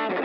Hello,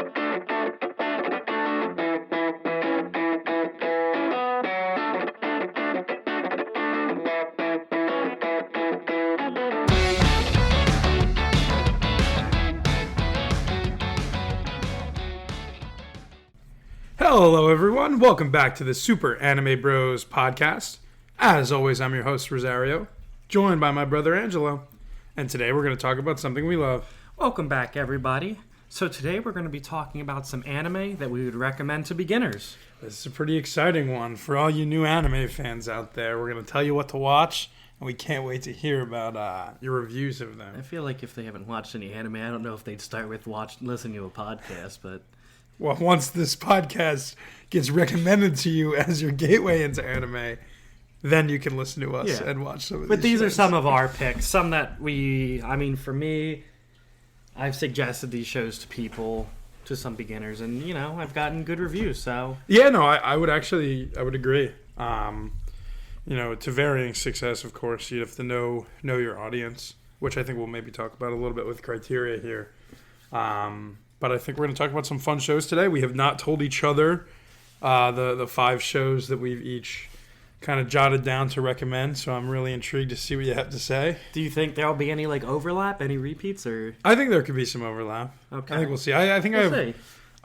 everyone. Welcome back to the Super Anime Bros podcast. As always, I'm your host, Rosario, joined by my brother, Angelo. And today we're going to talk about something we love. Welcome back, everybody. So today we're going to be talking about some anime that we would recommend to beginners. This is a pretty exciting one for all you new anime fans out there. We're going to tell you what to watch, and we can't wait to hear about your reviews of them. I feel like if they haven't watched any anime, I don't know if they'd start with listening to a podcast, but... Well, once this podcast gets recommended to you as your gateway into anime, then you can listen to us and watch some of these But these shows. are some of our picks. Some that for me, I've suggested these shows to people, to some beginners, and, I've gotten good reviews, so... Yeah, no, I would agree. To varying success, of course, you have to know your audience, which I think we'll maybe talk about a little bit with criteria here. But I think we're going to talk about some fun shows today. We have not told each other the 5 shows that we've each kind of jotted down to recommend, so I'm really intrigued to see what you have to say. Do you think there'll be any overlap, any repeats, or? I think there could be some overlap. Okay. I think we'll see. I think I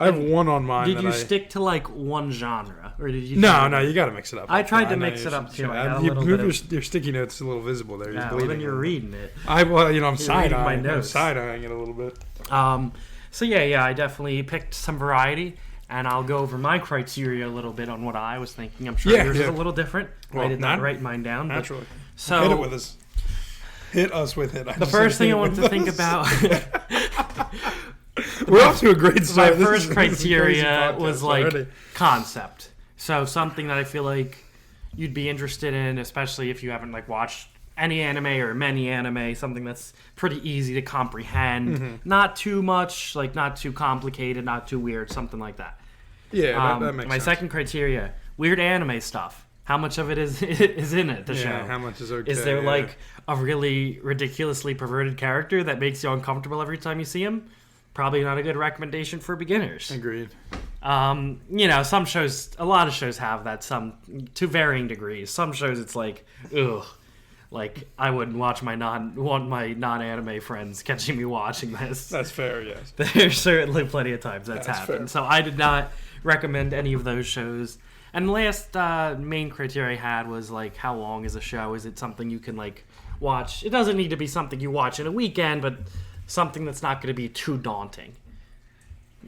have one on mine. Did you stick to one genre, or did you? No, you got to mix it up. I tried to mix it up too. I got a little bit your sticky notes a little visible there. Yeah, well, then you're reading it. I'm side-eyeing. I'm side-eyeing it a little bit. So yeah, I definitely picked some variety, and I'll go over my criteria a little bit on what I was thinking. I'm sure yours is a little different. Well, I did not write mine down. Naturally. So hit it with us. Hit us with it. The first thing I wanted to think about... We're off to a great start. My first criteria was concept. So something that I feel like you'd be interested in, especially if you haven't watched any anime or many anime, something that's pretty easy to comprehend, not too much, not too complicated, not too weird, something like that. Yeah, that makes sense. My second criteria, weird anime stuff. How much of it is in it, the show? Yeah, how much is okay? Is there a really ridiculously perverted character that makes you uncomfortable every time you see him? Probably not a good recommendation for beginners. Agreed. Some shows, a lot of shows have that, some to varying degrees. Some shows it's ugh. I wouldn't want my non-anime friends catching me watching this. That's fair, yes. There's certainly plenty of times that's happened. Fair. So I did not recommend any of those shows. And the last main criteria I had was, how long is a show? Is it something you can, watch? It doesn't need to be something you watch in a weekend, but something that's not going to be too daunting.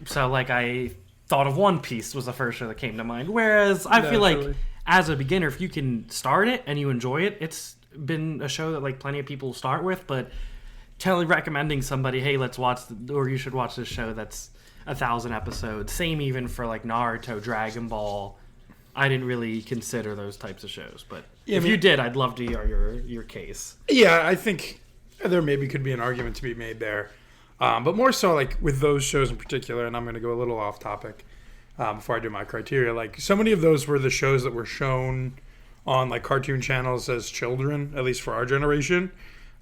So, I thought of One Piece was the first show that came to mind. Whereas I feel like, as a beginner, if you can start it and you enjoy it, it's been a show that plenty of people start with, but recommending somebody, hey, let's watch or you should watch this show that's 1,000 episodes, same even for Naruto, Dragon Ball. I didn't really consider those types of shows, but if you did, I'd love to hear your case. Yeah, I think there maybe could be an argument to be made there, but more so with those shows in particular, and I'm going to go a little off topic before I do my criteria. So many of those were the shows that were shown on cartoon channels as children, at least for our generation.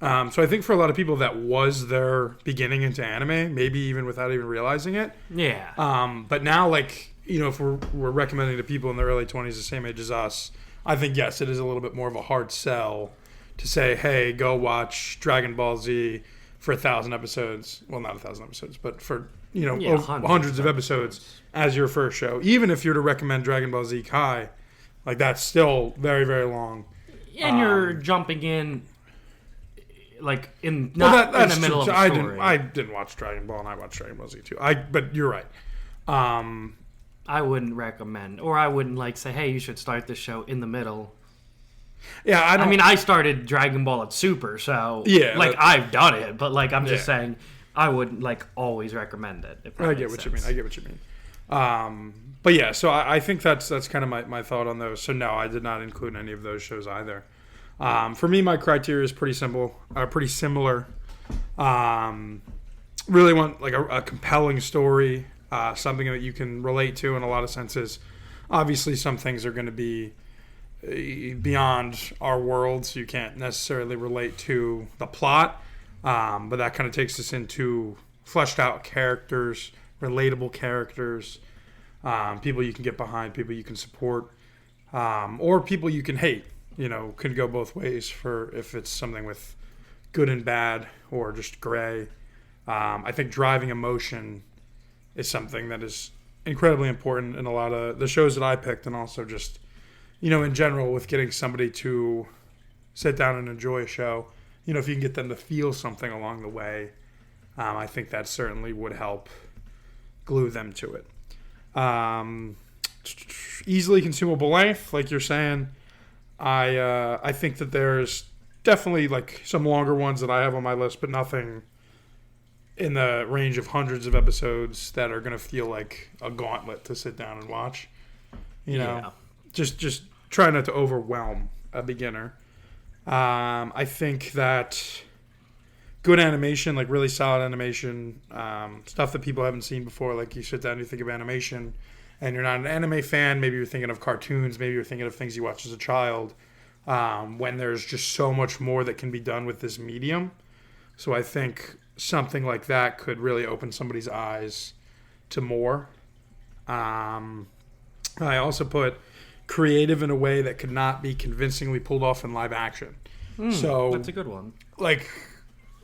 So I think for a lot of people that was their beginning into anime, maybe even without even realizing it. Yeah. But now if we're recommending to people in their early 20s the same age as us, I think yes, it is a little bit more of a hard sell to say, hey, go watch Dragon Ball Z for 1,000 episodes. Well, not 1,000 episodes, but for hundreds of episodes as your first show. Even if you're to recommend Dragon Ball Z Kai, that's still very, very long. And you're jumping in, in the middle of a story. I didn't watch Dragon Ball, and I watched Dragon Ball Z too. But you're right. I wouldn't recommend, or I wouldn't say, hey, you should start this show in the middle. Yeah, I started Dragon Ball at Super, so I've done it, but I'm just saying, I wouldn't always recommend it. I get what you mean. But yeah, so I think that's kind of my thought on those. So no, I did not include any of those shows either. For me, my criteria is pretty similar. Really want a compelling story, something that you can relate to in a lot of senses. Obviously, some things are going to be beyond our world, so you can't necessarily relate to the plot. But that kind of takes us into fleshed out characters, relatable characters, people you can get behind, people you can support, or people you can hate. Can go both ways for if it's something with good and bad or just gray. I think driving emotion is something that is incredibly important in a lot of the shows that I picked, and also just, in general with getting somebody to sit down and enjoy a show. If you can get them to feel something along the way, I think that certainly would help glue them to it. Easily consumable length, like you're saying. I think that there's definitely like some longer ones that I have on my list, but nothing in the range of hundreds of episodes that are going to feel like a gauntlet to sit down and watch. Just try not to overwhelm a beginner. I think that good animation, like really solid animation, stuff that people haven't seen before, like you sit down and you think of animation and you're not an anime fan, maybe you're thinking of cartoons, maybe you're thinking of things you watched as a child, when there's just so much more that can be done with this medium. So I think something like that could really open somebody's eyes to more. I also put creative in a way that could not be convincingly pulled off in live action. So that's a good one. Like,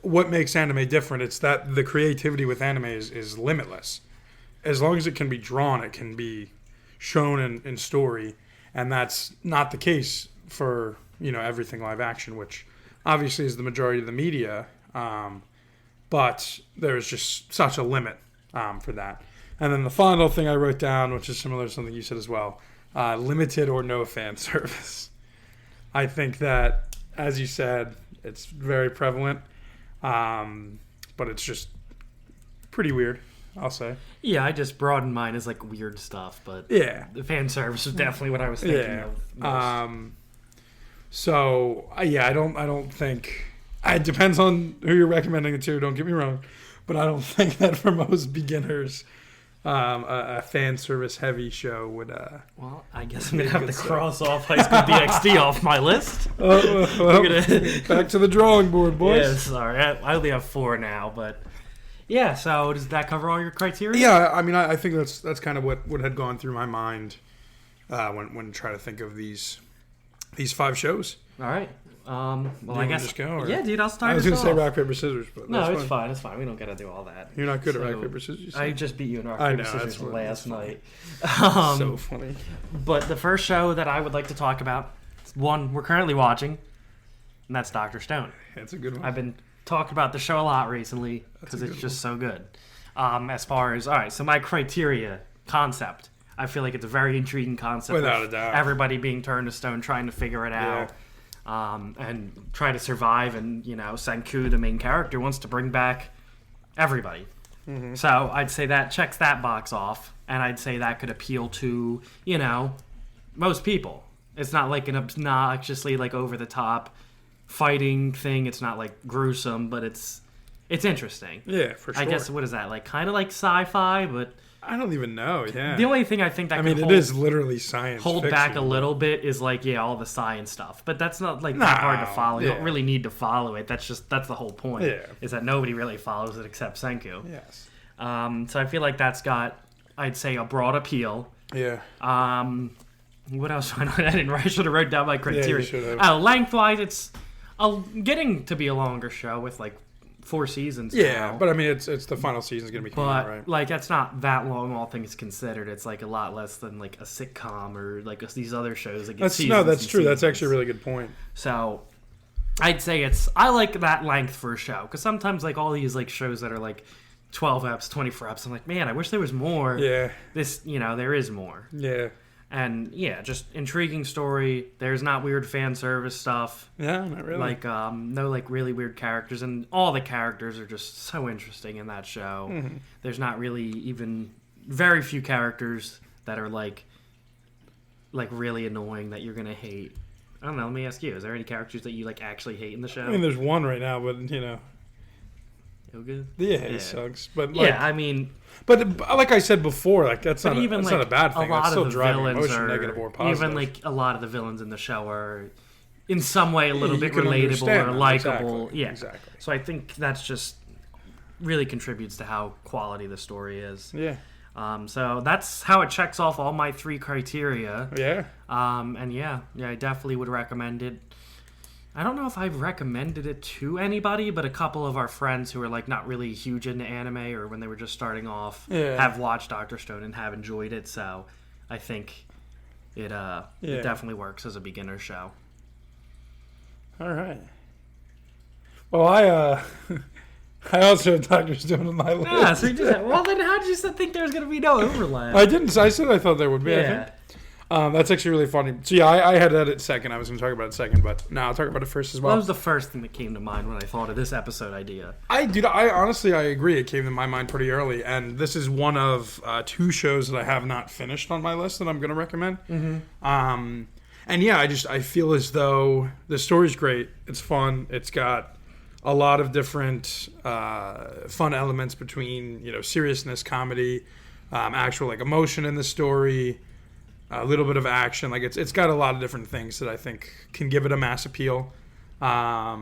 what makes anime different? It's that the creativity with anime is limitless. As long as it can be drawn, it can be shown in story, and that's not the case for everything live action, which obviously is the majority of the media. But there's just such a limit for that. And then the final thing I wrote down, which is similar to something you said as well, limited or no fan service. I think that, as you said, it's very prevalent, but it's just pretty weird, I'll say. Yeah, I just broadened mine as like weird stuff, but yeah, the fan service is definitely what I was thinking of most. I don't think it depends on who you're recommending it to. Don't get me wrong, but I don't think that for most beginners, a fan service heavy show would. Well, I guess I'm gonna have to cross off High School DxD off my list. Back to the drawing board, boys. Yeah, sorry, I only have 4 now, but yeah. So does that cover all your criteria? Yeah, I mean, I think that's kind of what had gone through my mind when trying to think of these 5 shows. All right. Well, I guess. Just go, yeah, dude, I'll start. I was going to say rock paper scissors, but no, it's fine. It's fine. We don't got to do all that. You're not good at rock paper scissors. I just beat you in rock paper scissors last night. So funny. But the first show that I would like to talk about, one we're currently watching, and that's Dr. Stone. That's a good one. I've been talking about the show a lot recently because it's just so good. As far as so my criteria concept, I feel like it's a very intriguing concept. Without a doubt. Everybody being turned to stone, trying to figure it out. And try to survive, and Senku, the main character, wants to bring back everybody. Mm-hmm. So I'd say that checks that box off, and I'd say that could appeal to most people. It's not like an obnoxiously like over the top fighting thing. It's not like gruesome, but it's interesting. Yeah, for sure. I guess what is that like? Kind of like sci-fi, but I don't even know. Yeah. The only thing I think that it is literally science. Hold fiction, back a little bit is like all the science stuff, but that's not like that hard to follow. You don't really need to follow it. That's the whole point. Yeah. Is that nobody really follows it except Senku. Yes. So I feel like that's got, I'd say, a broad appeal. Yeah. What else? I should have wrote down my criteria. Yeah, you should have. Lengthwise, it's getting to be a longer show with like 4 seasons. Yeah, now. but I mean, it's the final season's gonna be coming out, right? Like that's not that long, all things considered. It's like a lot less than like a sitcom or like these other shows that get That's seasons. that's true. Seasons. That's actually a really good point. So I'd say I like that length for a show, because sometimes like all these like shows that are like 12 eps, 24 eps, I'm like, man, I wish there was more. Yeah. This, there is more. Yeah. And yeah, just intriguing story. There's not weird fan service stuff. Yeah, not really. Like no like really weird characters, and all the characters are just so interesting in that show. Mm-hmm. There's not really even very few characters that are like really annoying that you're gonna hate. I don't know. Let me ask you: is there any characters that you like actually hate in the show? I mean, there's one right now, but Good? Yeah, he sucks. But yeah, I mean, but like I said before, like that's not even that's like not a bad thing. A lot that's still of the driving villains emotion, are negative or positive. even like a lot of the villains in the show are in some way a little bit can relatable understand or them. likable. Exactly. Yeah, exactly. So I think that's just really contributes to how quality the story is. Yeah. So that's how it checks off all my 3 criteria. Yeah. And yeah, I definitely would recommend it. I don't know if I've recommended it to anybody, but a couple of our friends who are like not really huge into anime or when they were just starting off have watched Dr. Stone and have enjoyed it. So I think it definitely works as a beginner show. All right. Well, I also have Dr. Stone on my list. Yeah, so you just well, then how did you think there was going to be no overlap? I didn't. I said I thought there would be. Yeah. I think. That's actually really funny. So yeah, I had that at second. I was going to talk about it second, but no, I'll talk about it first as well. That was the first thing that came to mind when I thought of this episode idea. I honestly agree. It came to my mind pretty early, and this is one of 2 shows that I have not finished on my list that I'm going to recommend. Mm-hmm. And yeah, I feel as though the story's great. It's fun. It's got a lot of different fun elements between seriousness, comedy, actual like emotion in the story, a little bit of action. Like it's got a lot of different things that I think can give it a mass appeal. A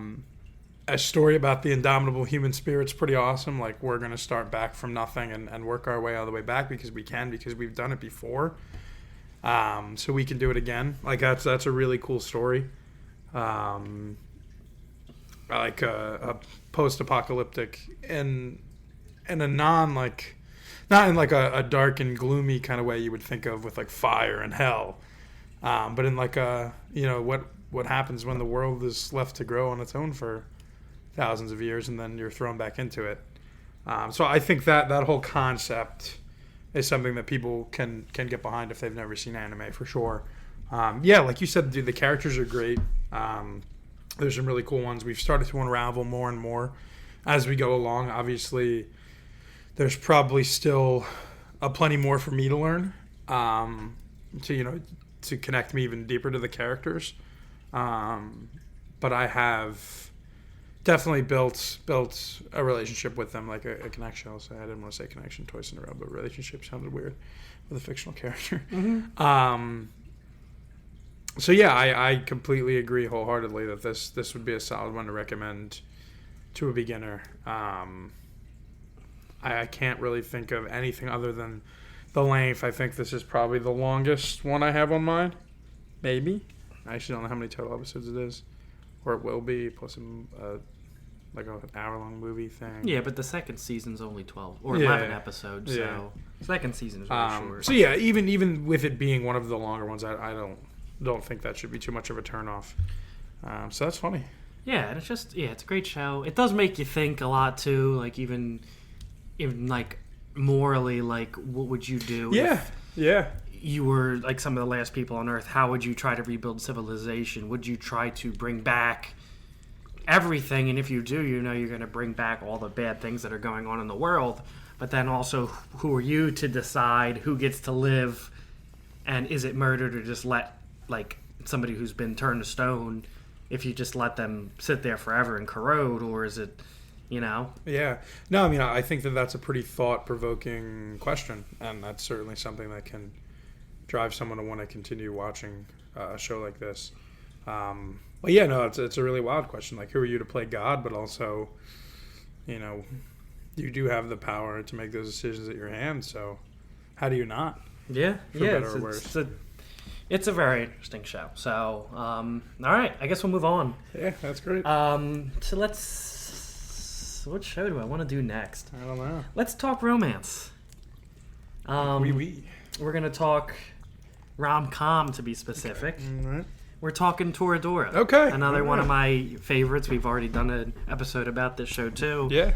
story about the indomitable human spirit's pretty awesome. Like we're gonna start back from nothing and work our way all the way back because we've done it before. So we can do it again. Like that's a really cool story. Like a post-apocalyptic and a not in like a dark and gloomy kind of way you would think of with like fire and hell, but in like what happens when the world is left to grow on its own for thousands of years and then you're thrown back into it. So I think that whole concept is something that people can get behind if they've never seen anime for sure. Yeah, like you said, dude, the characters are great. There's some really cool ones. We've started to unravel more and more as we go along. Obviously, there's probably still plenty more for me to learn to connect me even deeper to the characters. But I have definitely built a relationship with them, like a connection. I'll say I didn't want to say connection twice in a row, but relationship sounded weird with a fictional character. Mm-hmm. So yeah, I completely agree wholeheartedly that this would be a solid one to recommend to a beginner. I can't really think of anything other than the length. I think this is probably the longest one I have on mine. Maybe. I actually don't know how many total episodes it is, or it will be, plus like an hour-long movie thing. Yeah, but the second season's only 12 or 11 episodes, so second season is really short. So yeah, even with it being one of the longer ones, I don't think that should be too much of a turnoff. So that's funny. Yeah, and it's just it's a great show. It does make you think a lot too, like even like morally, like what would you do? If you were like some of the last people on Earth, how would you try to rebuild civilization? Would you try to bring back everything? And if you do, you're going to bring back all the bad things that are going on in the world. But then also, who are you to decide who gets to live? And is it murder to just let like somebody who's been turned to stone, if you just let them sit there forever and corrode, or is it, Yeah. No, I mean, I think that's a pretty thought-provoking question, and that's certainly something that can drive someone to want to continue watching a show like this. But yeah, no, it's a really wild question. Like, who are you to play God? But also, you do have the power to make those decisions at your hand. So, how do you not? Yeah, for better or worse. It's a very interesting show. So, all right, I guess we'll move on. Yeah, that's great. So what show do I want to do next? I don't know. Let's talk romance. We're gonna talk rom-com, to be specific. Okay. All right. We're talking Toradora. Okay. Another one of my favorites. We've already done an episode about this show too. Yeah.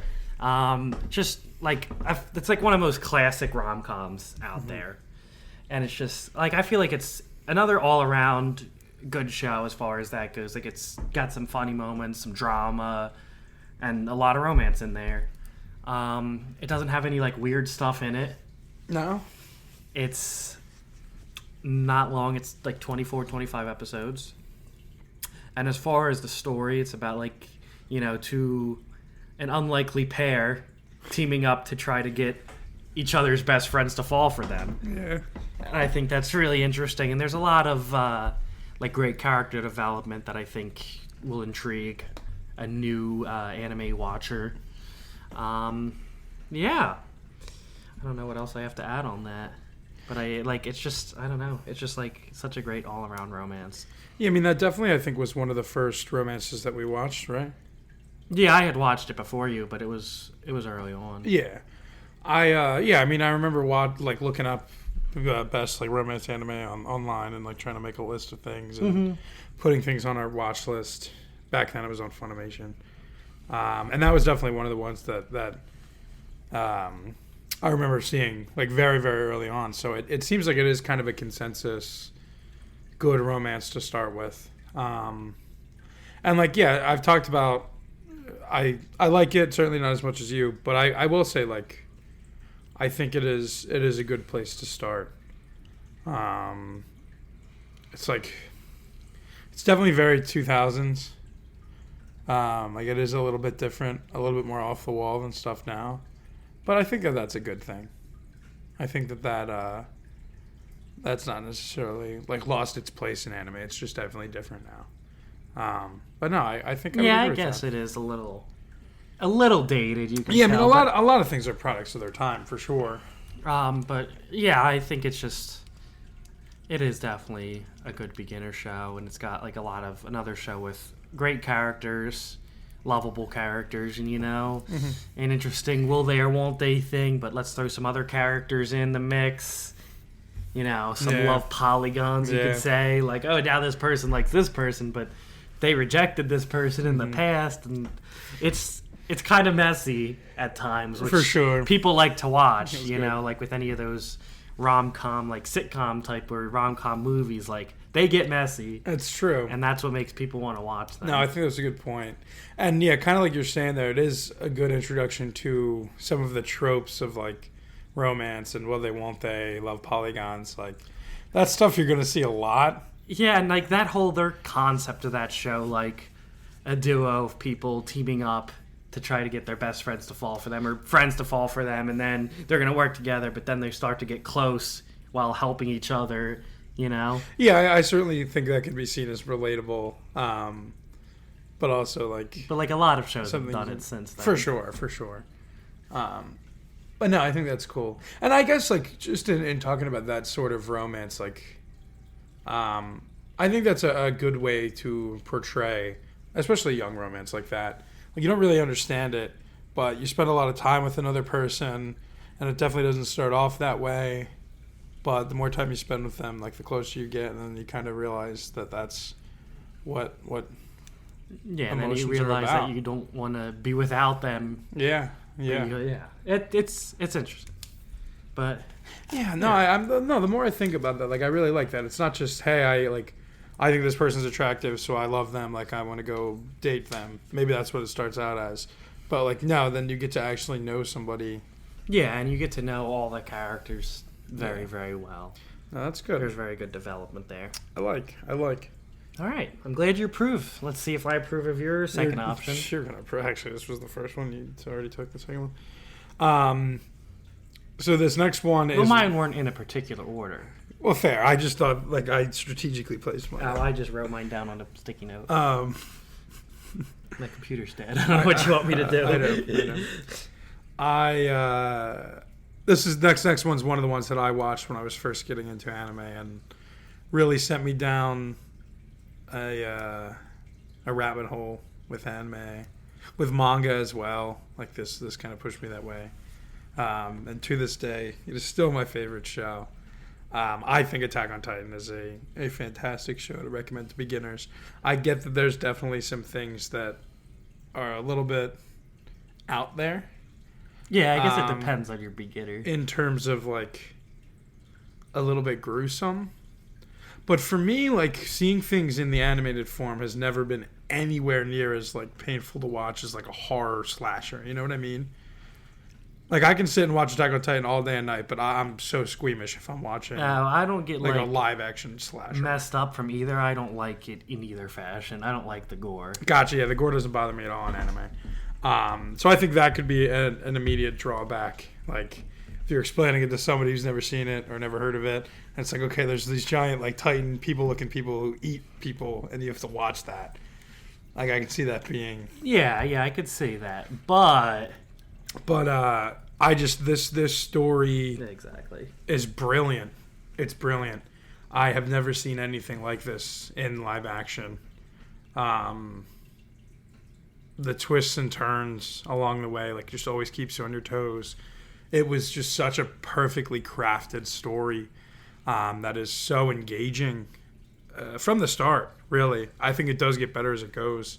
Just like it's like one of the most classic rom-coms out there, and it's just like I feel like it's another all-around good show as far as that goes. Like it's got some funny moments, some drama, and a lot of romance in there. It doesn't have any like weird stuff in it. No. It's not long. It's like 24, 25 episodes. And as far as the story, it's about like, an unlikely pair teaming up to try to get each other's best friends to fall for them. Yeah. And I think that's really interesting. And there's a lot of like great character development that I think will intrigue a new anime watcher. Yeah. I don't know what else I have to add on that. But it's just, I don't know. It's just like such a great all-around romance. Yeah, I mean, that definitely, I think, was one of the first romances that we watched, right? Yeah, I had watched it before you, but it was early on. Yeah. I mean, I remember looking up best like romance anime online and like trying to make a list of things and putting things on our watch list. Back then, it was on Funimation, and that was definitely one of the ones that I remember seeing like very very early on. So it seems like it is kind of a consensus good romance to start with, and like yeah, I've talked about I like it, certainly not as much as you, but I will say like I think it is a good place to start. It's like it's definitely very 2000s. Like it is a little bit different, a little bit more off the wall than stuff now, but I think that that's a good thing. I think that that's not necessarily like lost its place in anime. It's just definitely different now. But no, I think I would Yeah, agree I with guess that. it is a little dated. You can Yeah, I mean tell, a lot of things are products of their time for sure. but yeah, I think it is definitely a good beginner show, and it's got like another show with great characters, lovable characters, and an interesting will they or won't they thing. But let's throw some other characters in the mix. Some Yeah. love polygons. You Yeah. could say like, oh, now this person likes this person, but they rejected this person in the past, and it's kind of messy at times. Which For sure. people like to watch. It was You good. know, like with any of those rom-com like sitcom type or rom-com movies, like they get messy, That's true. and that's what makes people want to watch them. No, I think that's a good point. And yeah, kind of like you're saying there, it is a good introduction to some of the tropes of like romance and will they, won't they, love polygons. Like that stuff you're going to see a lot. Yeah, and like their concept of that show, like a duo of people teaming up to try to get their best friends to fall for them or friends to fall for them, and then they're going to work together, but then they start to get close while helping each other, Yeah, I certainly think that can be seen as relatable. But also like But like a lot of shows have something done it since then. for sure. But no, I think that's cool. And I guess like just in talking about that sort of romance, like I think that's a good way to portray, especially young romance like that. Like you don't really understand it, but you spend a lot of time with another person, and it definitely doesn't start off that way. But the more time you spend with them, like the closer you get, and then you kind of realize that that's what Yeah, and then you emotions are realize about. that you don't want to be without them. yeah. Yeah. It's interesting. But Yeah, no, no. The more I think about that, like I really like that. It's not just hey, I think this person's attractive, so I love them. Like I want to go date them. Maybe that's what it starts out as, but like no, then you get to actually know somebody. yeah, and you get to know all the characters very, Yeah. very well. No, that's There's good. very good development there. I like. All right, I'm glad you approve. Let's see if I approve of your second option. You're gonna actually. This was the first one. You already took the second one. So this next one is Well, mine weren't in a particular order. well fair. I just thought like I strategically placed mine. Oh, I just wrote mine down on a sticky note. Um, My computer's dead. I don't know what you want me to do. I know. This is next one's one of the ones that I watched when I was first getting into anime and really sent me down a rabbit hole with anime, with manga as well. Like this kind of pushed me that way. And to this day, it is still my favorite show. I think Attack on Titan is a fantastic show to recommend to beginners. I get that there's definitely some things that are a little bit out there Yeah, I guess it depends on your beginner. in terms of like a little bit gruesome. But for me, like seeing things in the animated form has never been anywhere near as like painful to watch as like a horror slasher. You know what I mean? Like I can sit and watch Attack on Titan all day and night, but I'm so squeamish if I'm watching I don't get like a live action slasher. messed up from either. I don't like it in either fashion. I don't like the gore. Gotcha. Yeah, the gore doesn't bother me at all in anime. So I think that could be an immediate drawback. Like if you're explaining it to somebody who's never seen it or never heard of it, and it's like, okay, there's these giant like Titan people-looking people who eat people, and you have to watch that. Like I can see that being Yeah, I could see that. But But I just this story Exactly. is brilliant. It's brilliant. I have never seen anything like this in live action. The twists and turns along the way, like, just always keeps you on your toes. It was just such a perfectly crafted story that is so engaging from the start, really. I think it does get better as it goes,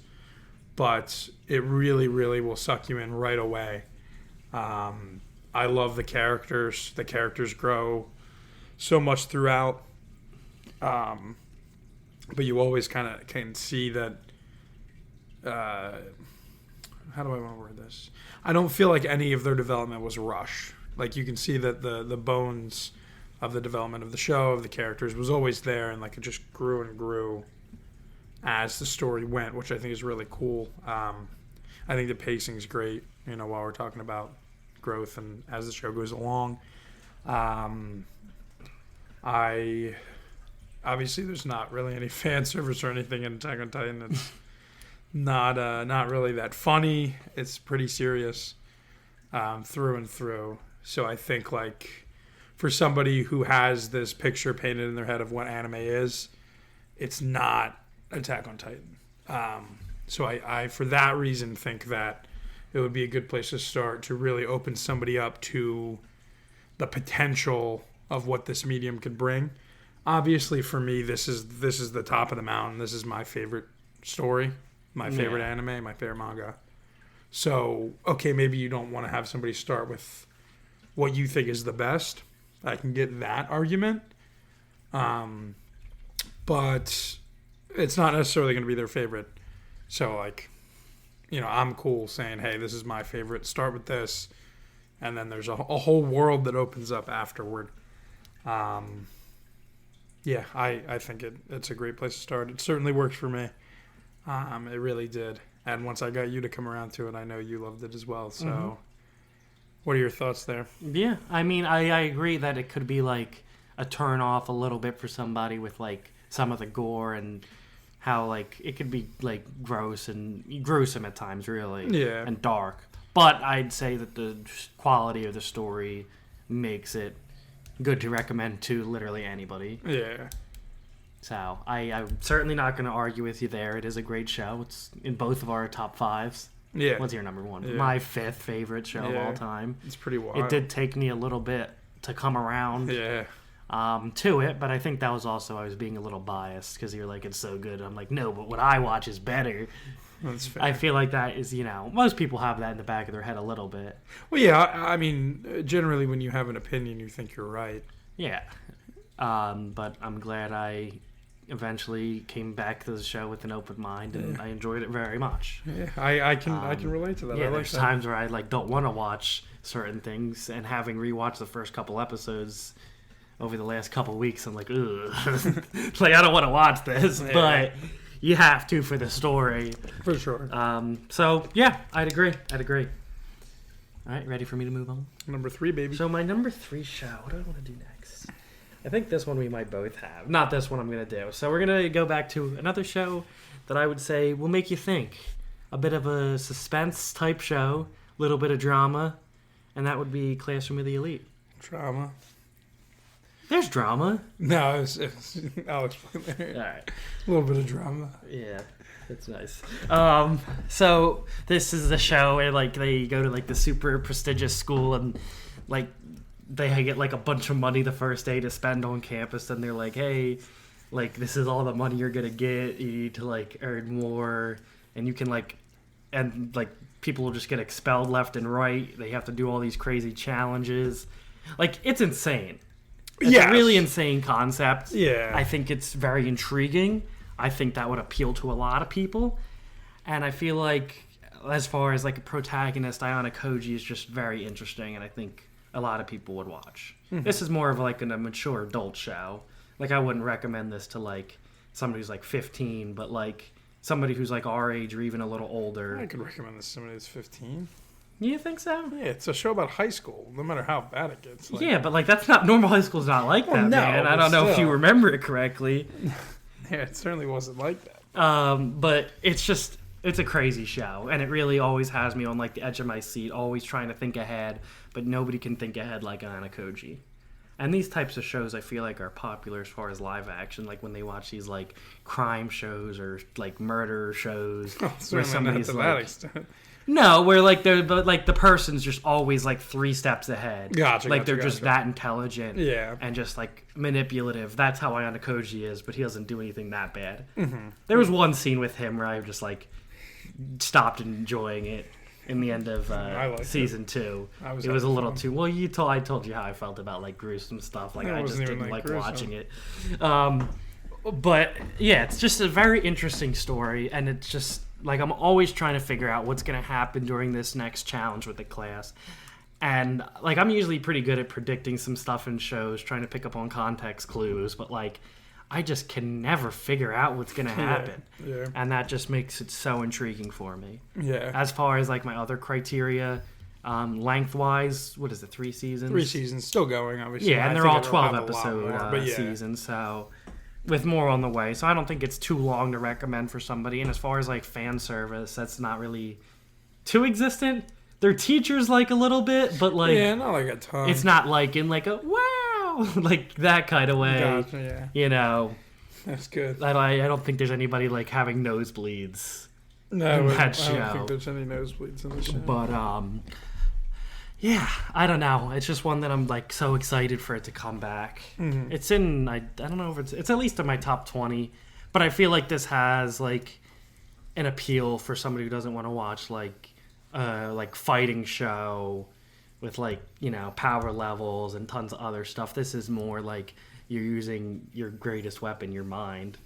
but it really, really will suck you in right away. I love the characters. The characters grow so much throughout. But you always kind of can see that. How do I want to word this? I don't feel like any of their development was rushed. Like, you can see that the bones of the development of the show, of the characters, was always there, and like it just grew and grew as the story went, which I think is really cool. I think the pacing is great. While we're talking about growth and as the show goes along, I obviously there's not really any fan service or anything in Attack on Titan. It's not really that funny. It's pretty serious through and through. So I think, like, for somebody who has this picture painted in their head of what anime is, it's not Attack on Titan. So I for that reason think that it would be a good place to start to really open somebody up to the potential of what this medium could bring. Obviously, for me, this is the top of the mountain. This is my favorite story, my favorite anime, my favorite manga. So, okay, maybe you don't want to have somebody start with what you think is the best. I can get that argument. But it's not necessarily going to be their favorite. So, like, I'm cool saying, hey, this is my favorite. Start with this. And then there's a whole world that opens up afterward. Yeah, I think it's a great place to start. It certainly worked for me. It really did. And once I got you to come around to it, I know you loved it as well. So, What are your thoughts there? Yeah, I mean, I agree that it could be like a turn off a little bit for somebody with like some of the gore and how like it could be like gruesome at times, really. Yeah. And dark. But I'd say that the quality of the story makes it good to recommend to literally anybody. Yeah. So I'm certainly not going to argue with you there. It is a great show. It's in both of our top fives. Yeah. What's your number one? Yeah. My fifth favorite show of all time. It's pretty wild. It did take me a little bit to come around to it, but I think that was also I was being a little biased because you're like, it's so good. I'm like, no, but what I watch is better. That's fair. I feel like that is, most people have that in the back of their head a little bit. Well, yeah, I mean, generally when you have an opinion, you think you're right. Yeah. But I'm glad I eventually came back to the show with an open mind, and I enjoyed it very much. Yeah, I can relate to that. Yeah, I like there's that. times where I like don't want to watch certain things, and having rewatched the first couple episodes over the last couple weeks, I'm like, ugh, like I don't want to watch this, but you have to for the story. For sure. So yeah, I'd agree. All right, ready for me to move on? Number 3, baby. So my number 3 show, what do I want to do next? I think this one we might both have. Not this one I'm going to do. So we're going to go back to another show that I would say will make you think. A bit of a suspense type show, a little bit of drama, and that would be Classroom of the Elite. Drama. There's drama. No, I'll explain later. All right. A little bit of drama. Yeah, that's nice. So this is the show where like they go to like the super prestigious school and like they get like a bunch of money the first day to spend on campus, and they're like, hey, like this is all the money you're gonna get. You need to like earn more, and you can like, and like people will just get expelled left and right. They have to do all these crazy challenges. Like it's insane. It's a really insane concept. Yeah. I think it's very intriguing. I think that would appeal to a lot of people. And I feel like as far as like a protagonist, Ayana Koji is just very interesting, and I think a lot of people would watch. Mm-hmm. This is more of like a mature adult show. Like I wouldn't recommend this to like somebody who's like 15, but like somebody who's like our age or even a little older. I could recommend this to somebody who's 15. You think so? Yeah, it's a show about high school, no matter how bad it gets. Like, yeah, but like that's not normal. High school's not like that, no, man. I don't know if you remember it correctly. Yeah, it certainly wasn't like that. But it's just it's a crazy show, and it really always has me on like the edge of my seat, always trying to think ahead, but nobody can think ahead like Anakoji. And these types of shows I feel like are popular as far as live action, like when they watch these like crime shows or like murder shows where Certainly somebody's not to like that extent. no, where like the person's just always like 3 steps ahead. Gotcha, Like gotcha, they're just gotcha. that intelligent. Yeah. And just like manipulative. That's how Ayano Koji is, but he doesn't do anything that bad. Mm-hmm. There was one scene with him where I just like stopped enjoying it in the end of liked season 2. I was It was a having little fun. too well. I told you how I felt about like gruesome stuff. Like It I just wasn't even didn't that like gruesome. watching it. But yeah, it's just a very interesting story, and it's just like I'm always trying to figure out what's going to happen during this next challenge with the class. And like I'm usually pretty good at predicting some stuff in shows, trying to pick up on context clues, but like I just can never figure out what's going to happen. Yeah. And that just makes it so intriguing for me. Yeah. As far as like my other criteria, lengthwise, what is it, 3 seasons? 3 seasons still going, obviously. Yeah, I and they're think all it'll 12 have a lot episode more, but yeah. seasons, so with more on the way. So I don't think it's too long to recommend for somebody. And as far as like fan service, that's not really too existent. Their teachers like a little bit, but like Yeah, not like a ton. it's not like in like a wow, like that kind of way. Gotcha, yeah. You know, That's good. I don't think there's anybody like having nosebleeds. No, in that I don't show. think there's any nosebleeds in the show. But yeah, I don't know. It's just one that I'm like so excited for it to come back. Mhm. It's in I don't know if it's at least in my top 20, but I feel like this has like an appeal for somebody who doesn't want to watch like fighting show with like, you know, power levels and tons of other stuff. This is more like you're using your greatest weapon, your mind.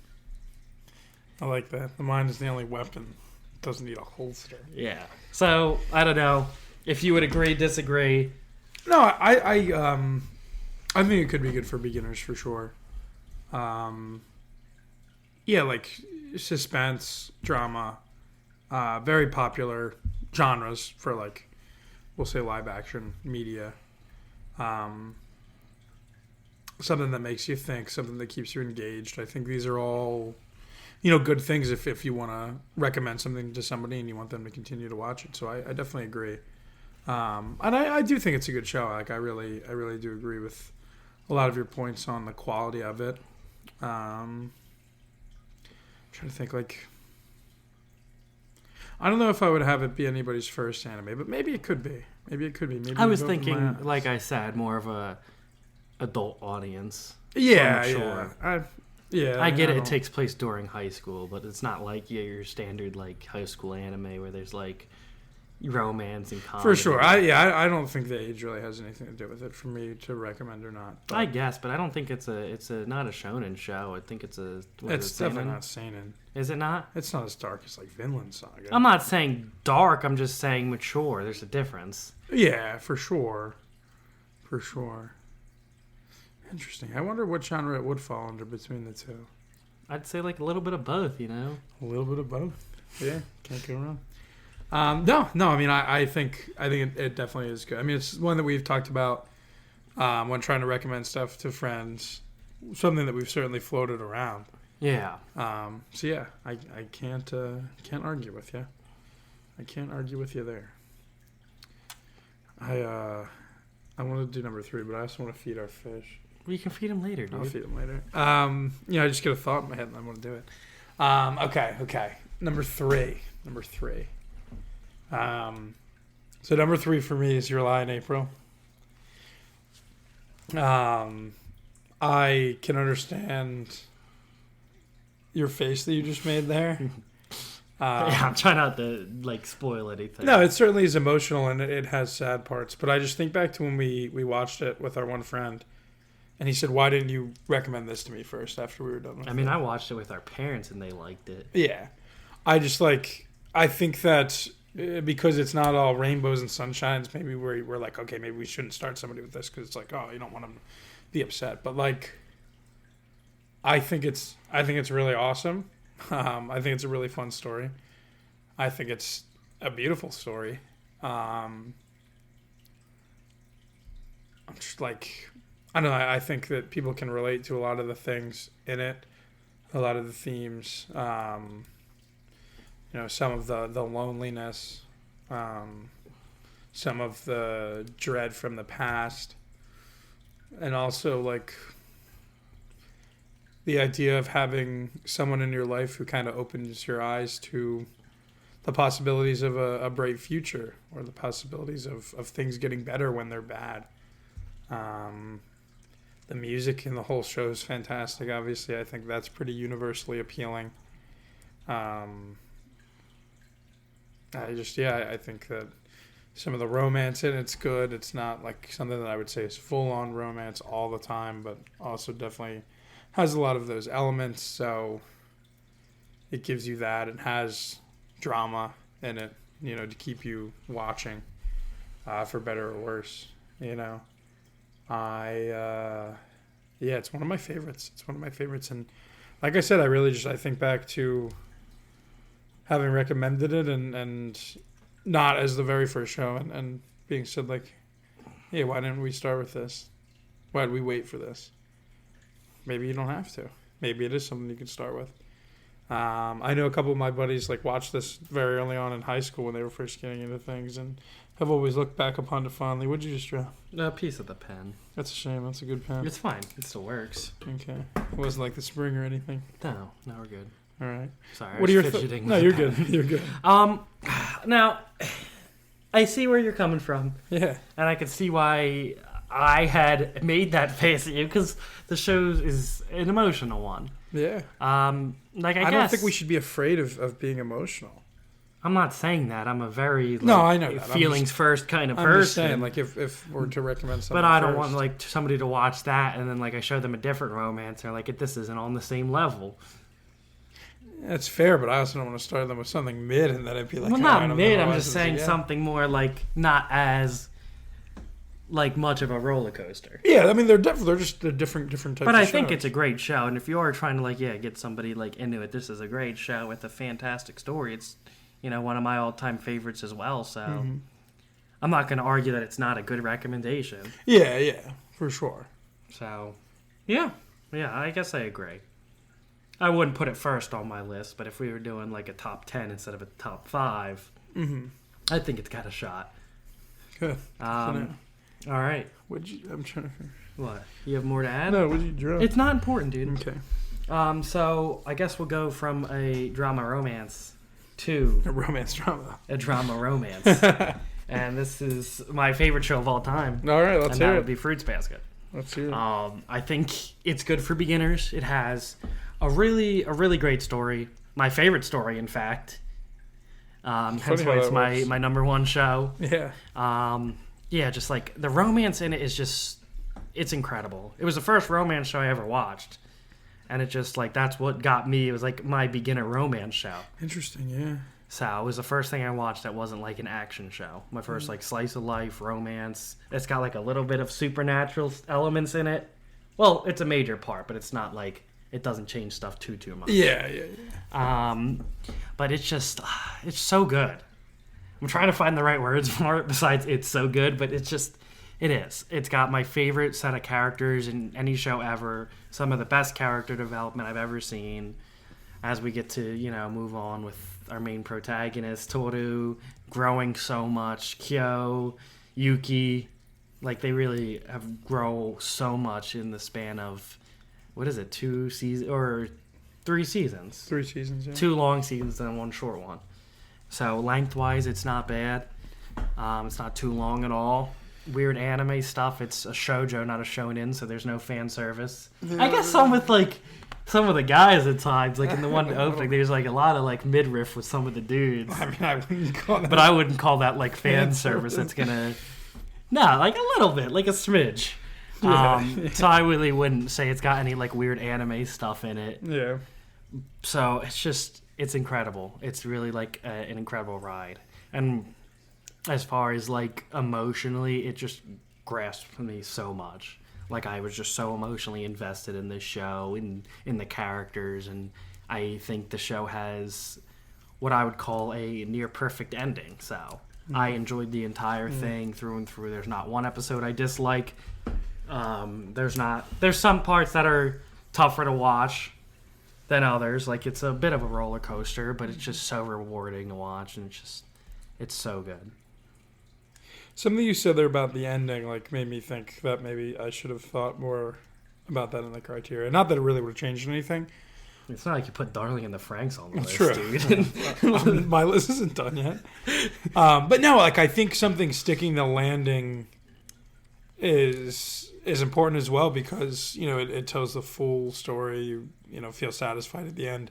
I like that. The mind is the only weapon. It doesn't need a holster. Yeah. So, I don't know if you would agree, disagree. No, I think it could be good for beginners for sure. Yeah, like suspense, drama, very popular genres for like, we'll say live action media. Something that makes you think, something that keeps you engaged. I think these are all, you know, good things if you want to recommend something to somebody and you want them to continue to watch it. So I definitely agree. And I do think it's a good show. Like I really do agree with a lot of your points on the quality of it. Trying to think, like, I don't know if I would have it be anybody's first anime, but maybe it could be. Maybe I was you open my thinking, eyes. like I said, more of a adult audience. Yeah, mature. yeah. I get it. It don't- takes place during high school, but it's not like your standard like high school anime where there's like romance and comedy. for sure. I don't think the age really has anything to do with it for me to recommend or not. But I guess, but I don't think it's a not a shonen show. I think it's a. What it's is it, definitely seinen? not seinen. Is it not? It's not as dark as like Vinland Saga. I'm not saying dark. I'm just saying mature. There's a difference. Yeah, for sure. For sure. Interesting. I wonder what genre it would fall under between the two. I'd say like a little bit of both. You know. A little bit of both. Yeah, can't go wrong. No. I mean, I think it definitely is good. I mean, it's one that we've talked about when trying to recommend stuff to friends. Something that we've certainly floated around. Yeah. So yeah, I can't argue with you. I can't argue with you there. I want to do number 3, but I also want to feed our fish. Well, you can feed him later, dude. I'll feed them later. I just get a thought in my head and I want to do it. Okay. Number three. So number 3 for me is Your Lie in April. I can understand your face that you just made there. Yeah, I'm trying not to like spoil anything. No, it certainly is emotional and it has sad parts. But I just think back to when we watched it with our one friend, and he said, "Why didn't you recommend this to me first after we were done with it?" I mean, I watched it with our parents and they liked it. Yeah, I think that because it's not all rainbows and sunshines, maybe we're like, okay, maybe we shouldn't start somebody with this because it's like, oh, you don't want them to be upset. But like, I think it's really awesome. I think it's a really fun story. I think it's a beautiful story. I'm just like, I don't know. I think that people can relate to a lot of the things in it, a lot of the themes. some of the loneliness, some of the dread from the past, and also like the idea of having someone in your life who kind of opens your eyes to the possibilities of a bright future, or the possibilities of things getting better when they're bad. The music in the whole show is fantastic. Obviously, I think that's pretty universally appealing. I think that some of the romance in it's good. It's not like something that I would say is full-on romance all the time, but also definitely has a lot of those elements. So it gives you that. It has drama in it, to keep you watching, for better or worse. It's one of my favorites. And like I said, I think back to having recommended it and not as the very first show and being said like, hey, why didn't we start with this? Why did we wait for this? Maybe you don't have to. Maybe it is something you can start with. I know a couple of my buddies like watched this very early on in high school when they were first getting into things, and have always looked back upon it fondly. What'd you just draw? A piece of the pen. That's a shame. That's a good pen. It's fine. It still works. Okay. It wasn't like the spring or anything. No, we're good. All right. Sorry, What are your fidgeting. No, you're good. You're good. Now, I see where you're coming from. Yeah. And I can see why I had made that face at you, because the show is an emotional one. Yeah. I don't think we should be afraid of being emotional. I'm not saying that. I'm a very I know that. feelings first kind of I'm person. just saying, like if we're to recommend something, but I don't want like somebody to watch that and then like I show them a different romance and they're like, this isn't on the same level. That's fair, but I also don't want to start them with something mid and then it'd be like, well, not mid. I'm just saying something more like not as like much of a roller coaster. Yeah, I mean they're just different types. But I think shows. it's a great show, and if you are trying to get somebody like into it, this is a great show with a fantastic story. It's one of my all-time favorites as well. So I'm not going to argue that it's not a good recommendation. Yeah, for sure. So yeah, I guess I agree. I wouldn't put it first on my list, but if we were doing like a top 10 instead of a top 5, I think it's got a shot. Good. All right. I'm trying to figure. What? You have more to add? No, what'd you draw? It's not important, dude. Okay. So I guess we'll go from a drama romance to a romance drama. A drama romance. And this is my favorite show of all time. All right, let's hear it. And that would be Fruits Basket. Let's hear it. I think it's good for beginners. It has a really great story. My favorite story, in fact. Hence why it's my number one show. Yeah. Yeah, just like the romance in it is it's incredible. It was the first romance show I ever watched. And it just like, that's what got me. It was like my beginner romance show. Interesting, yeah. So it was the first thing I watched that wasn't like an action show. My first like slice of life romance. It's got like a little bit of supernatural elements in it. Well, it's a major part, but it's not like, it doesn't change stuff too much. Yeah. But it's just, it's so good. I'm trying to find the right words for it besides it's so good, but it is. It's got my favorite set of characters in any show ever. Some of the best character development I've ever seen as we get to, move on with our main protagonist, Toru, growing so much, Kyo, Yuki. Like, they really have grown so much in the span of, 2 seasons or 3 seasons? 3 seasons, yeah. 2 long seasons and 1 short one. So lengthwise, it's not bad. It's not too long at all. Weird anime stuff. It's a shoujo, not a shonen, so there's no fan service. I guess some of the guys at times, like in the one opening, there's like a lot of like midriff with some of the dudes. I mean, I wouldn't call that. But I wouldn't call that like fan service. That's gonna, like a little bit, like a smidge. So I really wouldn't say it's got any like weird anime stuff in it. Yeah. So it's incredible. It's really like an incredible ride. And as far as like emotionally, it just grasped me so much. Like I was just so emotionally invested in this show and in the characters. And I think the show has what I would call a near perfect ending. So I enjoyed the entire thing through and through. There's not one episode I dislike. There's some parts that are tougher to watch. than others. Like, it's a bit of a roller coaster, but it's just so rewarding to watch, and it's so good. Something you said there about the ending, like, made me think that maybe I should have thought more about that in the criteria. Not that it really would have changed anything. It's not like you put Darling in the Franxx on the list, True. dude. My list isn't done yet. But no, like, I think something sticking the landing is important as well, because, you know, it tells the full story. You know, feel satisfied at the end.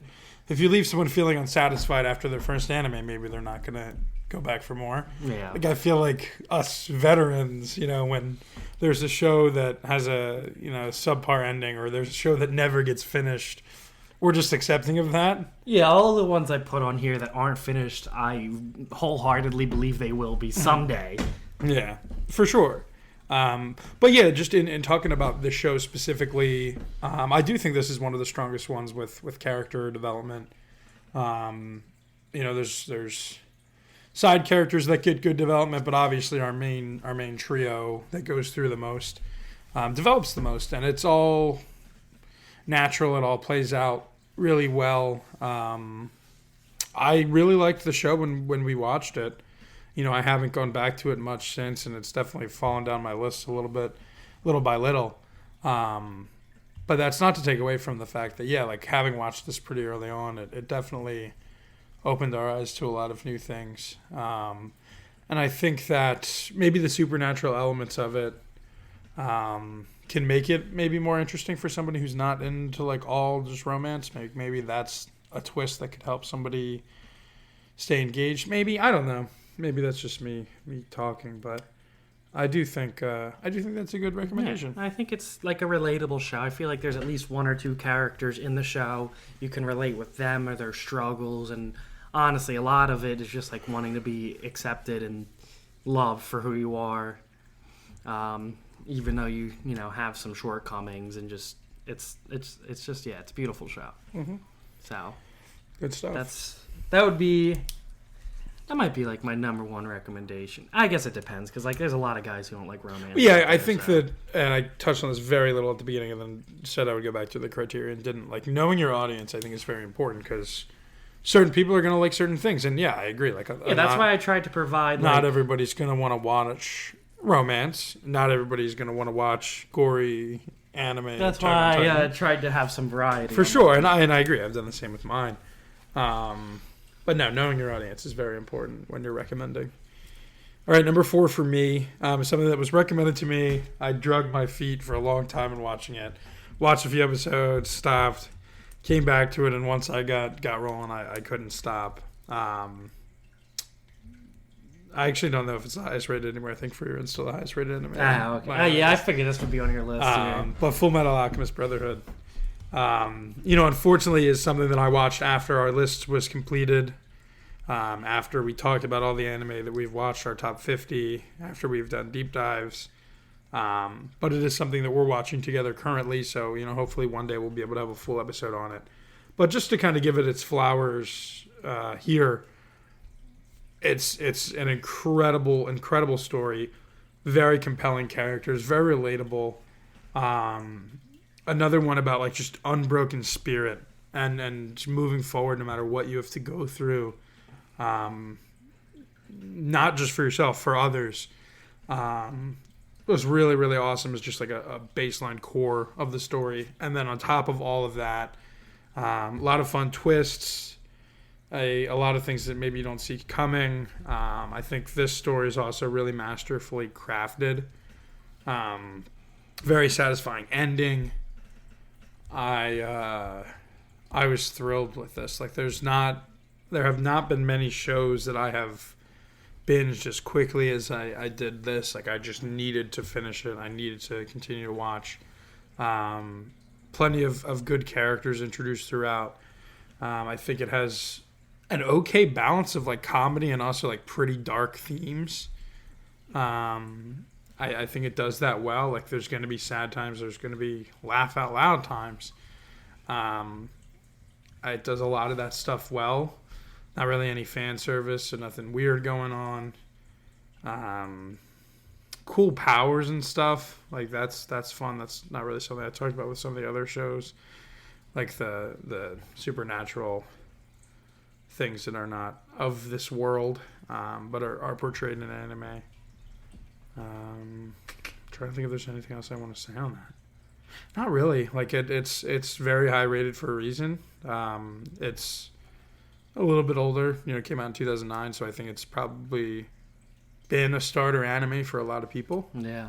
If you leave someone feeling unsatisfied after their first anime, maybe they're not going to go back for more. Yeah. Like, I feel like us veterans, you know, when there's a show that has a, you know, subpar ending, or there's a show that never gets finished, we're just accepting of that. Yeah, all the ones I put on here that aren't finished, I wholeheartedly believe they will be someday. Yeah, for sure. But yeah, just in talking about this show specifically, I do think this is one of the strongest ones with character development. You know, there's side characters that get good development, but obviously our main trio that goes through the most develops the most, and it's all natural. It all plays out really well. I really liked the show when we watched it. You know, I haven't gone back to it much since, and it's definitely fallen down my list a little bit, little by little. But that's not to take away from the fact that, yeah, like, having watched this pretty early on, it definitely opened our eyes to a lot of new things. And I think that maybe the supernatural elements of it can make it maybe more interesting for somebody who's not into, like, all just romance. Maybe that's a twist that could help somebody stay engaged. Maybe, I don't know. Maybe that's just me talking, but I do think that's a good recommendation. Yeah, I think it's like a relatable show. I feel like there's at least one or two characters in the show you can relate with them or their struggles, and honestly, a lot of it is just like wanting to be accepted and loved for who you are, even though you know have some shortcomings, and just it's just it's a beautiful show. Mm-hmm. So Good stuff. That might be like my number one recommendation. I guess it depends, because like there's a lot of guys who don't like romance. Yeah, I think that, and I touched on this very little at the beginning, and then said I would go back to the criteria and didn't. Like, knowing your audience, I think, is very important, because certain people are going to like certain things, and yeah, I agree. Like, that's why I tried to provide. Not everybody's going to want to watch romance. Not everybody's going to want to watch gory anime. That's why I tried to have some variety. For sure, and I agree. I've done the same with mine. But no, knowing your audience is very important when you're recommending. All right, number 4 for me is something that was recommended to me. I drug my feet for a long time in watching it. Watched a few episodes, stopped, came back to it, and once I got rolling, I couldn't stop. I actually don't know if it's the highest rated anymore. I think For Your It's still the highest rated anime. Okay. Yeah, I figured this would be on your list. But Full Metal Alchemist Brotherhood. You know, unfortunately, is something that I watched after our list was completed. After we talked about all the anime that we've watched, our top 50, after we've done deep dives. But it is something that we're watching together currently, so, you know, hopefully one day we'll be able to have a full episode on it. But just to kind of give it its flowers here, it's an incredible story, very compelling characters, very relatable. Another one about, like, just unbroken spirit and moving forward no matter what you have to go through. Not just for yourself, for others. What's really, really awesome is just like a baseline core of the story. And then on top of all of that, a lot of fun twists, a lot of things that maybe you don't see coming. I think this story is also really masterfully crafted. Very satisfying ending. I was thrilled with this. Like, there have not been many shows that I have binged as quickly as I did this. Like, I just needed to finish it. I needed to continue to watch. Plenty of good characters introduced throughout. I think it has an okay balance of, like, comedy and also, like, pretty dark themes. I think it does that well. Like, there's going to be sad times. There's going to be laugh out loud times. It does a lot of that stuff well. Not really any fan service or nothing weird going on. Cool powers and stuff. Like, that's fun. That's not really something I talked about with some of the other shows. like the supernatural things that are not of this world, but are portrayed in anime. Trying to think if there's anything else I want to say on that. Not really. Like it's very high rated for a reason. It's a little bit older. It came out in 2009, so I think it's probably been a starter anime for a lot of people. Yeah.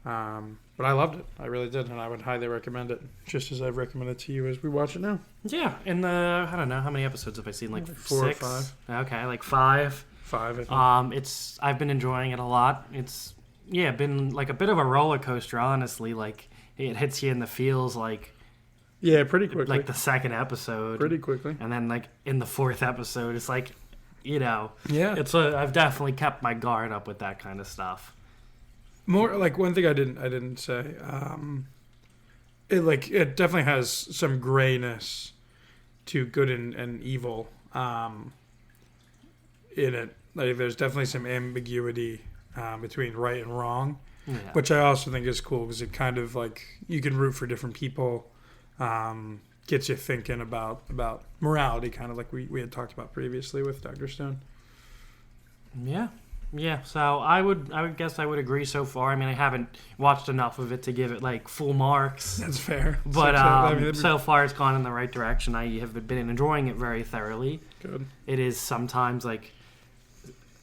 But I loved it. I really did, and I would highly recommend it, just as I've recommended to you as we watch it now. Yeah, and I don't know how many episodes have I seen, like 4 6? or 5. Okay, like 5. 5, I think. I've been enjoying it a lot. It's been like a bit of a roller coaster, honestly. Like it hits you in the feels like Pretty quickly. like the second episode. Pretty quickly. And then like in the 4th episode, it's like, Yeah. I've definitely kept my guard up with that kind of stuff. More like one thing I didn't say. It definitely has some grayness to good and evil in it. Like there's definitely some ambiguity between right and wrong, Yeah. which I also think is cool because it kind of like you can root for different people, gets you thinking about morality, kind of like we had talked about previously with Dr. Stone. Yeah, so I would guess I would agree so far. I mean, I haven't watched enough of it to give it like full marks. That's fair. But so far it's gone in the right direction. I have been enjoying it very thoroughly. Good. It is sometimes like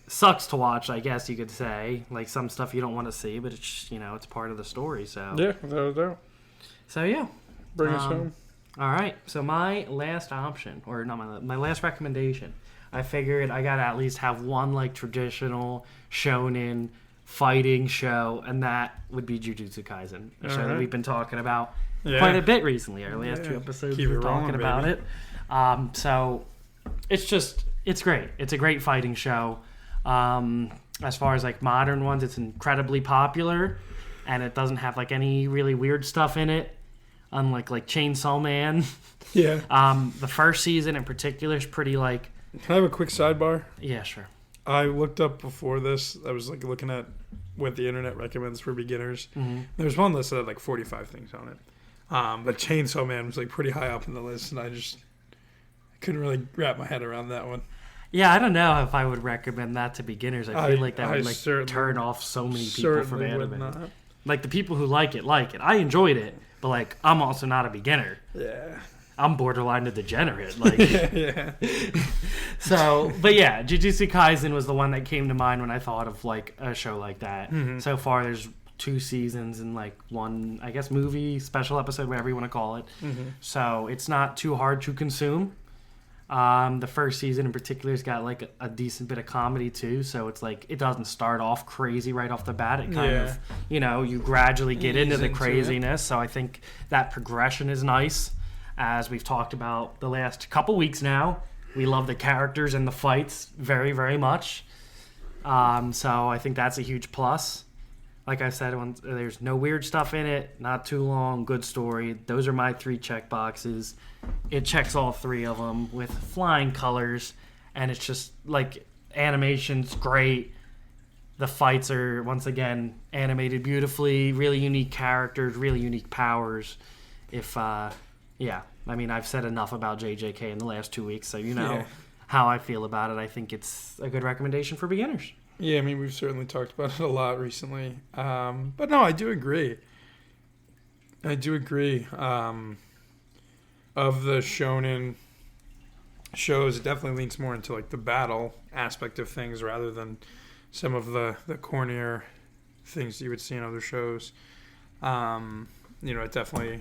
sucks to watch, I guess you could say. Like some stuff you don't want to see, but it's it's part of the story. So Yeah, without a doubt. So yeah. Bring us home. All right. So my last option, or not my last recommendation. I figured I gotta at least have one like traditional shonen fighting show, and that would be Jujutsu Kaisen, a show that we've been talking about quite a bit recently. Our last 2 episodes we were talking about it. So it's great. It's a great fighting show. As far as like modern ones, it's incredibly popular, and it doesn't have like any really weird stuff in it, unlike like Chainsaw Man. Yeah. The first season in particular is pretty like. Can I have a quick sidebar? Yeah, sure. I looked up before this. I was like looking at what the internet recommends for beginners. Mm-hmm. There's one list that had like 45 things on it. But Chainsaw Man was like pretty high up in the list, and I couldn't really wrap my head around that one. Yeah, I don't know if I would recommend that to beginners. I feel like that would like turn off so many people from anime. Like the people who like it. I enjoyed it, but like I'm also not a beginner. Yeah. I'm borderline a degenerate. Like, Yeah. So, but yeah, Jujutsu Kaisen was the one that came to mind when I thought of like a show like that. Mm-hmm. So far, there's 2 seasons and like one, I guess, movie, special episode, whatever you want to call it. Mm-hmm. So it's not too hard to consume. The first season in particular has got like a decent bit of comedy too. So it's like it doesn't start off crazy right off the bat. It kind of, you gradually get into the craziness. So I think that progression is nice. As we've talked about the last couple weeks now, we love the characters and the fights very, very much. So I think that's a huge plus. Like I said, there's no weird stuff in it, not too long, good story. Those are my 3 check boxes. It checks all 3 of them with flying colors, and it's just like animation's great. The fights are, once again, animated beautifully, really unique characters, really unique powers. I mean, I've said enough about JJK in the last 2 weeks, so you know how I feel about it. I think it's a good recommendation for beginners. Yeah, I mean, we've certainly talked about it a lot recently. But no, I do agree. Of the shonen shows, it definitely leans more into like the battle aspect of things rather than some of the cornier things you would see in other shows. It definitely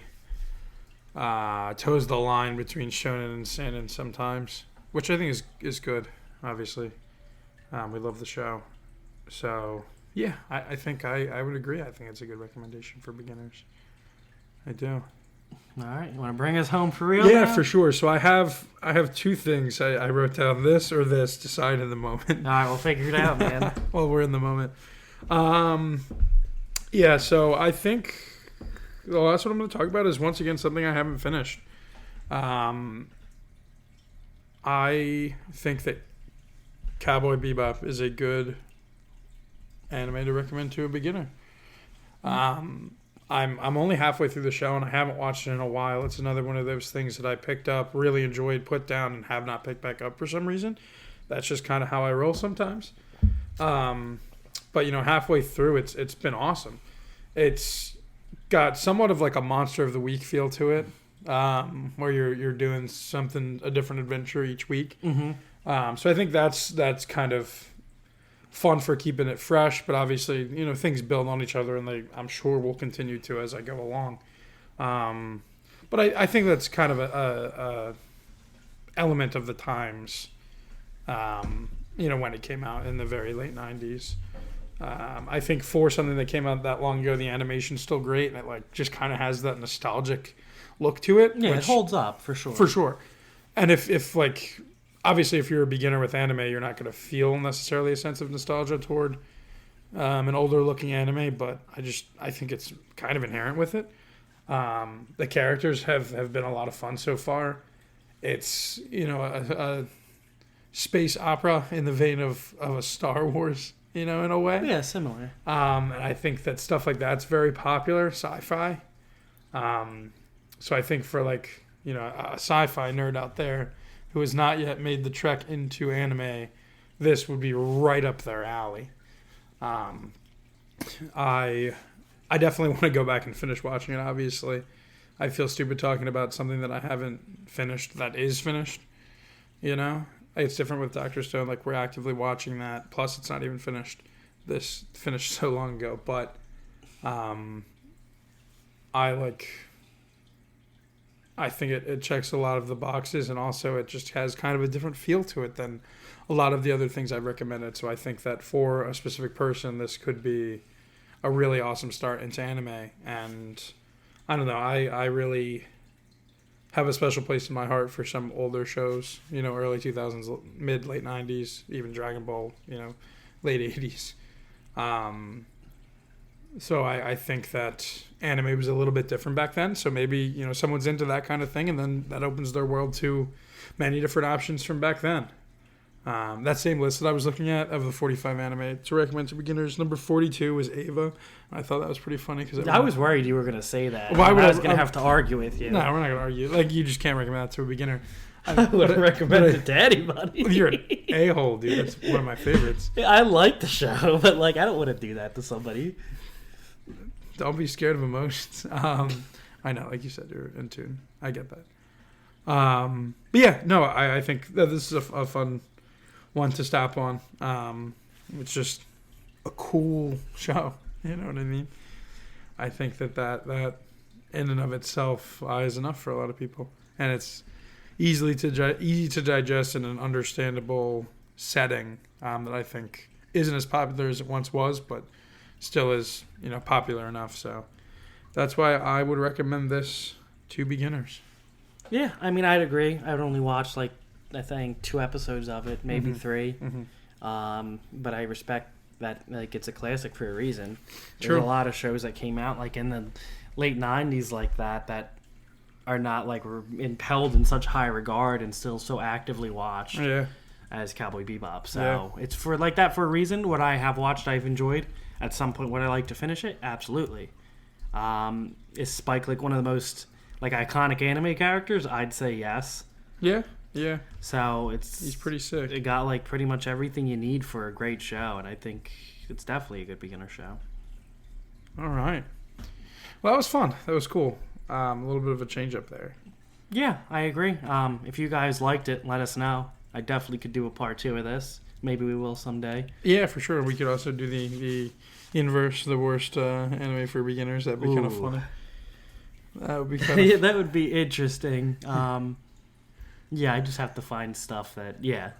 toes the line between shonen and seinen sometimes, which I think is good, obviously. We love the show. So, yeah, I think I would agree. I think it's a good recommendation for beginners. I do. All right. You want to bring us home for real? Yeah, now? for sure. So I have 2 things. I wrote down this or this, decide in the moment. All right, we'll figure it out, man. Well, we're in the moment. Yeah, so I think the last one I'm going to talk about is once again something I haven't finished. I think that Cowboy Bebop is a good anime to recommend to a beginner. I'm only halfway through the show and I haven't watched it in a while. It's another one of those things that I picked up, really enjoyed, put down, and have not picked back up for some reason. That's just kind of how I roll sometimes. But halfway through, it's been awesome. It's got somewhat of like a Monster of the Week feel to it, where you're doing a different adventure each week. Mm-hmm. So I think that's kind of fun for keeping it fresh, but obviously, things build on each other, and I'm sure will continue to as I go along. But I think that's kind of a element of the times, when it came out in the very late 90s. I think for something that came out that long ago, the animation's still great, and it just kind of has that nostalgic look to it. Yeah, it holds up for sure. For sure. And if obviously, if you're a beginner with anime, you're not going to feel necessarily a sense of nostalgia toward an older looking anime, but I think it's kind of inherent with it. The characters have been a lot of fun so far. It's, a space opera in the vein of a Star Wars, in a way. Yeah, similar. And I think that stuff like that's very popular, sci-fi. So I think for a sci-fi nerd out there who has not yet made the trek into anime, this would be right up their alley. I definitely want to go back and finish watching it, obviously. I feel stupid talking about something that I haven't finished that is finished. It's different with Dr. Stone. We're actively watching that. Plus, it's not even finished. This finished so long ago. But I think it checks a lot of the boxes, and also it just has kind of a different feel to it than a lot of the other things I've recommended. So I think that for a specific person, this could be a really awesome start into anime. And I don't know, I really have a special place in my heart for some older shows, early 2000s, late 90s, even Dragon Ball, late 80s. So I think that anime was a little bit different back then. So maybe, someone's into that kind of thing, and then that opens their world to many different options from back then. That same list that I was looking at of the 45 anime to recommend to beginners, number 42 was Ava. I thought that was pretty funny because I was worried you were going to say that. Why would I was going to have to argue with you. No, we're not going to argue. You just can't recommend that to a beginner. I wouldn't recommend it to anybody. You're an a-hole, dude. That's one of my favorites. I like the show, but I don't want to do that to somebody. Don't be scared of emotions. I know, like you said, you're in tune. I get that. But yeah, no, I think that this is a fun one to stop on. It's just a cool show. You know what I mean? I think that in and of itself is enough for a lot of people, and it's easy to digest in an understandable setting that I think isn't as popular as it once was, but still is popular enough. So that's why I would recommend this to beginners. Yeah, I'd agree. I'd only watched I think 2 episodes of it, maybe 3. Mm-hmm. But I respect that it's a classic for a reason. True. There's a lot of shows that came out in the late 90s that are not impelled in such high regard and still so actively watched. Yeah. As Cowboy Bebop. So it's for that for a reason. What I have watched, I've enjoyed. At some point, would I like to finish it? Absolutely. Is Spike one of the most iconic anime characters? I'd say yes. Yeah. Yeah. So he's pretty sick. It got pretty much everything you need for a great show, and I think it's definitely a good beginner show. All right. Well, that was fun. That was cool. A little bit of a change up there. Yeah, I agree. If you guys liked it, let us know. I definitely could do a part 2 of this. Maybe we will someday. Yeah, for sure. We could also do the inverse, the worst anime for beginners. That'd be kind of funny. That would be kind of... Yeah, that would be interesting. Yeah, I just have to find stuff that... Yeah,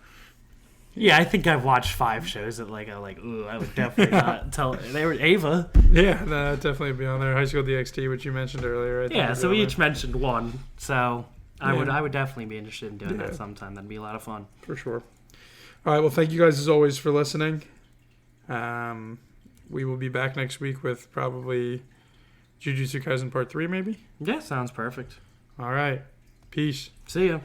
I think I've watched 5 shows that ooh, I would definitely not tell... They were Ava. Yeah, that'd definitely be on there. High School DxD, which you mentioned earlier. Yeah, so we each mentioned one. So I would definitely be interested in doing that sometime. That'd be a lot of fun. For sure. All right, well, thank you guys as always for listening. We will be back next week with probably Jujutsu Kaisen Part 3, maybe? Yeah, sounds perfect. All right. Peace. See ya.